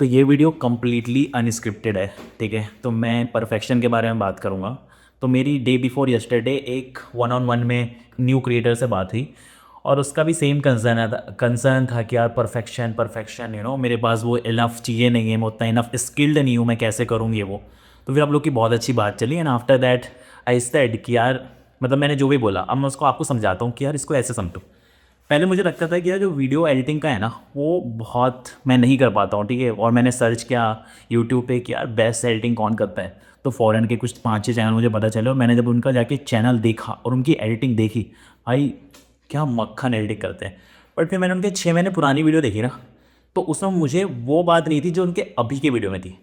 तो ये video completely unscripted है, ठीक है। तो मैं परफेक्शन के बारे में बात करूँगा। तो मेरी डे बिफोर यस्टरडे एक वन ऑन वन में न्यू क्रिएटर से बात हुई और उसका भी सेम कंसर्न था कि यार परफेक्शन परफेक्शन मेरे पास वो इनफ चीज़ें नहीं है, मैं उतना इनफ स्किल्ड नहीं हूँ, मैं कैसे करूँगी वो। तो फिर आप लोग की बहुत अच्छी बात चली and after that I said कि यार मतलब मैंने जो भी बोला अब मैं उसको आपको समझाता हूँ कि यार इसको ऐसे समझो। पहले मुझे लगता था कि यार जो वीडियो एडिटिंग का है ना वो बहुत मैं नहीं कर पाता हूँ, ठीक है। और मैंने सर्च किया यूट्यूब पे कि यार बेस्ट एडिटिंग कौन करता है, तो फ़ॉरेन के कुछ 5-6 चैनल मुझे पता चले और मैंने जब उनका जाके चैनल देखा और उनकी एडिटिंग देखी, भाई क्या मक्खन एडिटिंग करते हैं। बट फिर मैंने उनके 6 महीने पुरानी वीडियो देखी ना, तो उसमें मुझे वो बात नहीं थी जो उनके अभी के वीडियो में थी।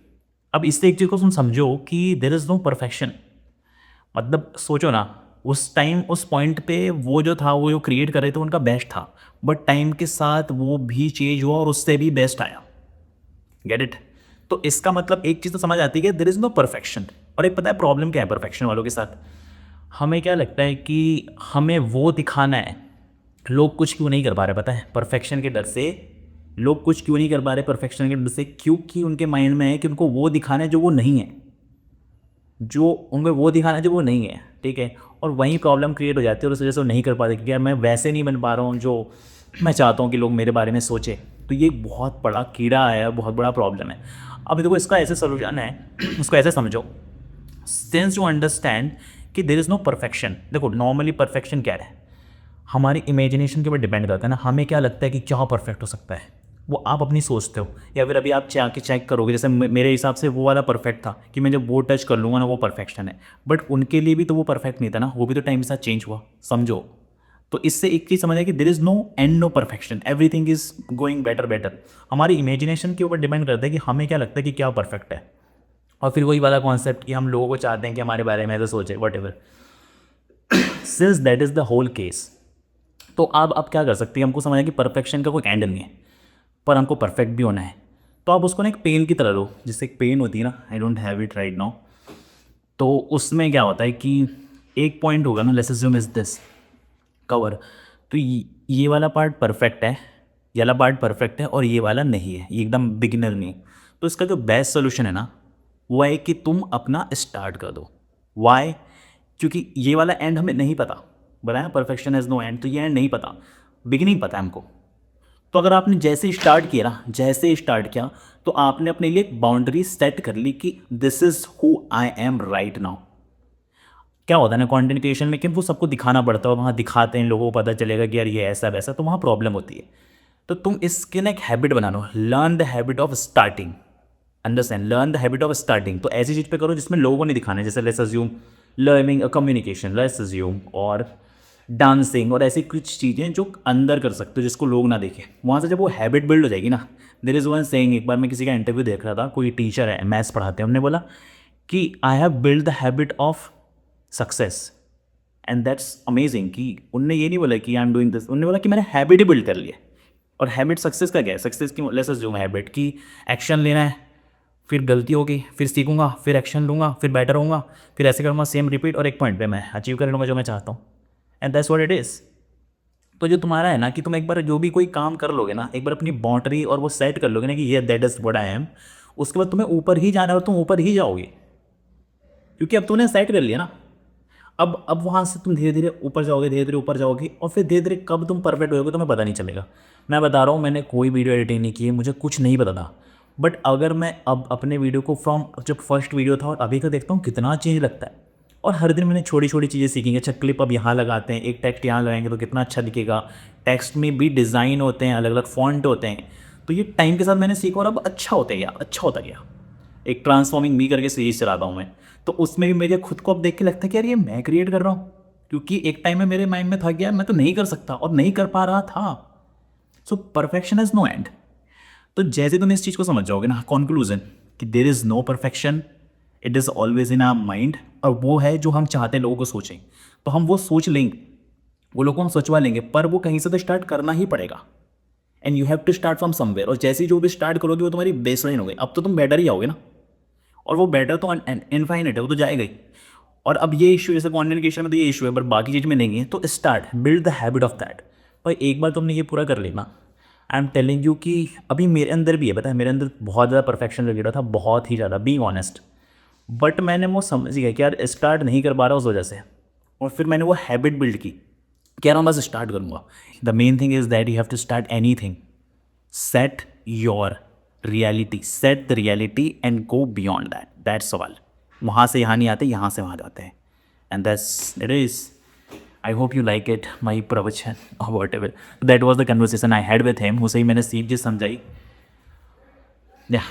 अब इससे एक चीज़ को तुम समझो कि देर इज़ नो परफेक्शन। मतलब सोचो ना, उस टाइम उस पॉइंट पे वो जो था वो जो क्रिएट कर रहे थे उनका बेस्ट था, बट टाइम के साथ वो भी चेंज हुआ और उससे भी बेस्ट आया। Get it. तो इसका मतलब एक चीज़ तो समझ आती है कि देर इज़ नो परफेक्शन। और एक पता है प्रॉब्लम क्या है परफेक्शन वालों के साथ, हमें क्या लगता है कि हमें वो दिखाना है। लोग कुछ क्यों नहीं कर पा रहे पता है परफेक्शन के डर से। लोग कुछ क्यों नहीं कर पा रहे परफेक्शन के डर से, क्योंकि उनके माइंड में है कि उनको वो दिखाना है जो वो नहीं है, जो उनको वो दिखाना है जो वो नहीं है, ठीक है। और वहीं प्रॉब्लम क्रिएट हो जाती है और उस वजह से वो नहीं कर पाते कि यार मैं वैसे नहीं बन पा रहा हूँ जो मैं चाहता हूँ कि लोग मेरे बारे में सोचें। तो ये एक बहुत बड़ा कीड़ा है, बहुत बड़ा प्रॉब्लम है। अब देखो इसका ऐसे सोल्यूशन है उसको ऐसे समझो, सिंस यू अंडरस्टैंड कि देर इज़ नो परफेक्शन। देखो नॉर्मली परफेक्शन क्या है, हमारी इमेजिनेशन के ऊपर डिपेंड करता है ना। हमें क्या लगता है कि क्या परफेक्ट हो सकता है, वो आप अपनी सोचते हो या फिर अभी आप आके चेक करोगे। जैसे मेरे हिसाब से वो वाला परफेक्ट था कि मैं जब वो टच कर लूँगा ना वो परफेक्शन है, बट उनके लिए भी तो वो परफेक्ट नहीं था ना, वो भी तो टाइम के साथ चेंज हुआ, समझो। तो इससे एक चीज़ समझ है कि there is no end no perfection, everything is going better better. हमारी इमेजिनेशन के ऊपर डिपेंड करता है कि हमें क्या लगता है कि क्या परफेक्ट है। और फिर वही वाला कॉन्सेप्ट कि हम लोगों को चाहते हैं कि हमारे बारे में ऐसे सोचे, whatever. Since that is the whole case, तो आप क्या कर सकते हैं, हमको समझा कि परफेक्शन का कोई एंड नहीं है, पर हमको परफेक्ट भी होना है। तो आप उसको ना एक पेन की तरह लो, जिससे एक पेन होती है ना, I don't have it right now. तो उसमें क्या होता है कि एक पॉइंट होगा ना, let's assume is this cover. तो ये वाला पार्ट परफेक्ट है, ये वाला पार्ट परफेक्ट है और ये वाला नहीं है, ये एकदम बिगिनर नहीं। तो इसका जो बेस्ट सोल्यूशन है ना वो है कि तुम अपना स्टार्ट कर दो। वाई? क्योंकि ये वाला एंड हमें नहीं पता, बताया परफेक्शन हैज़ नो एंड, तो ये एंड नहीं पता, बिगिनिंग पता है हमको। तो अगर आपने जैसे स्टार्ट किया ना, जैसे स्टार्ट किया तो आपने अपने लिए एक बाउंड्री सेट कर ली कि this is who I am right now. क्या होता है ना कंटेंट क्रिएशन में कि वो सबको दिखाना पड़ता है, वहाँ दिखाते हैं, लोगों को पता चलेगा कि यार ये ऐसा वैसा, तो वहाँ प्रॉब्लम होती है। तो तुम इसके ना एक हैबिट बना लो, learn the habit of starting. Understand, learn the habit of starting. तो ऐसी चीज़ पे करो जिसमें लोगों को नहीं दिखाना है, जैसे let's assume learning communication, let's assume, और डांसिंग, और ऐसी कुछ चीज़ें जो अंदर कर सकते हो जिसको लोग ना देखें। वहाँ से जब वो हैबिट बिल्ड हो जाएगी ना, देयर इज़ वन सेइंग, एक बार मैं किसी का इंटरव्यू देख रहा था, कोई टीचर है मैथ्स पढ़ाते हैं, उन्होंने बोला कि I have build the habit of success. And that's amazing कि उनने ये नहीं बोला कि आई एम डूइंग दिस, उन्होंने बोला कि मैंने हैबिट ही बिल्ड कर लिया। और हैबिट सक्सेस का क्या है, सक्सेस की लेट्स अज्यूम हैबिट की एक्शन लेना है, फिर गलती होगी, फिर सीखूंगा, फिर एक्शन लूँगा, फिर बेटर होऊंगा, फिर ऐसे करूँगा, सेम रिपीट, और एक पॉइंट पे मैं अचीव कर लूँगा जो मैं चाहता हूँ। And that's what it is. तो जो तुम्हारा है ना कि तुम एक बार जो भी कोई काम कर लोगे ना, एक बार अपनी बाउंड्री और वो सेट कर लोगे ना कि ये that is what I am, उसके बाद तुम्हें ऊपर ही जाना है और तुम ऊपर ही जाओगे, क्योंकि अब तुमने सेट कर लिया ना। अब वहाँ से तुम धीरे धीरे ऊपर जाओगे, धीरे धीरे ऊपर जाओगे, और फिर धीरे धीरे कब तुम परफेक्ट होगे तुम्हें पता नहीं चलेगा। मैं बता रहा हूँ, मैंने कोई वीडियो एडिटिंग नहीं की है, मुझे कुछ नहीं पता था। बट अगर मैं अब अपने वीडियो को फ्रॉम जब फर्स्ट वीडियो था और अभी का देखता हूँ कितना चेंज लगता है। और हर दिन मैंने छोटी छोटी चीज़ें सीखी हैं। अच्छा क्लिप अब यहाँ लगाते हैं, एक टेक्स्ट यहाँ लगाएंगे तो कितना अच्छा दिखेगा। टेक्स्ट में भी डिज़ाइन होते हैं, अलग अलग फॉन्ट होते हैं। तो ये टाइम के साथ मैंने सीखा और अब अच्छा होता गया, अच्छा होता गया। एक ट्रांसफॉर्मिंग मी करके सीरीज चलाता हूँ मैं, तो उसमें भी मेरे खुद को अब देख के लगता है कि यार ये मैं क्रिएट कर रहा हूँ, क्योंकि एक टाइम में मेरे माइंड में था कि यार मैं तो नहीं कर सकता और नहीं कर पा रहा था। सो परफेक्शन इज नो एंड। तो जैसे तुम इस चीज़ को समझ जाओगे ना, कंक्लूजन कि there is no perfection, it is always in our mind, और वो है जो हम चाहते हैं लोगों को सोचें, तो हम वो सोच लेंगे, वो लोगों को हम सोचवा लेंगे, पर वो कहीं से तो स्टार्ट करना ही पड़ेगा। And you have to start from somewhere, और जैसे ही जो भी स्टार्ट करोगे वो तुम्हारी बेस लाइन हो गई, अब तो तुम बेटर ही आओगे ना। और वो बेटर तो इनफाइनेट है, वो तो जाएगा ही। और अब ये इशू जैसे कंटेंट क्रिएशन में तो ये इशू है, पर बाकी चीज़ में नहीं है। तो start build the habit of that. पर एक बार तुमने ये पूरा कर लेना, आई एम टेलिंग यू कि अभी मेरे अंदर भी है, पता है मेरे अंदर बहुत ज़्यादा परफेक्शन लग रहा था, बहुत ही ज़्यादा, बीइंग ऑनेस्ट। बट मैंने वो समझ गया कि यार स्टार्ट नहीं कर पा रहा उस वजह से, और फिर मैंने वो हैबिट बिल्ड की, कह रहा हूँ बस स्टार्ट करूँगा। The main thing is that you have to start anything, set your reality, set the reality and go beyond that, that's all. वहाँ से यहाँ नहीं आते, यहाँ से वहाँ जाते हैं, and that's it is. I hope you like it my प्रवचन और what ever. That was the conversation I had with him, उसे ही मैंने सीख जी समझाई। या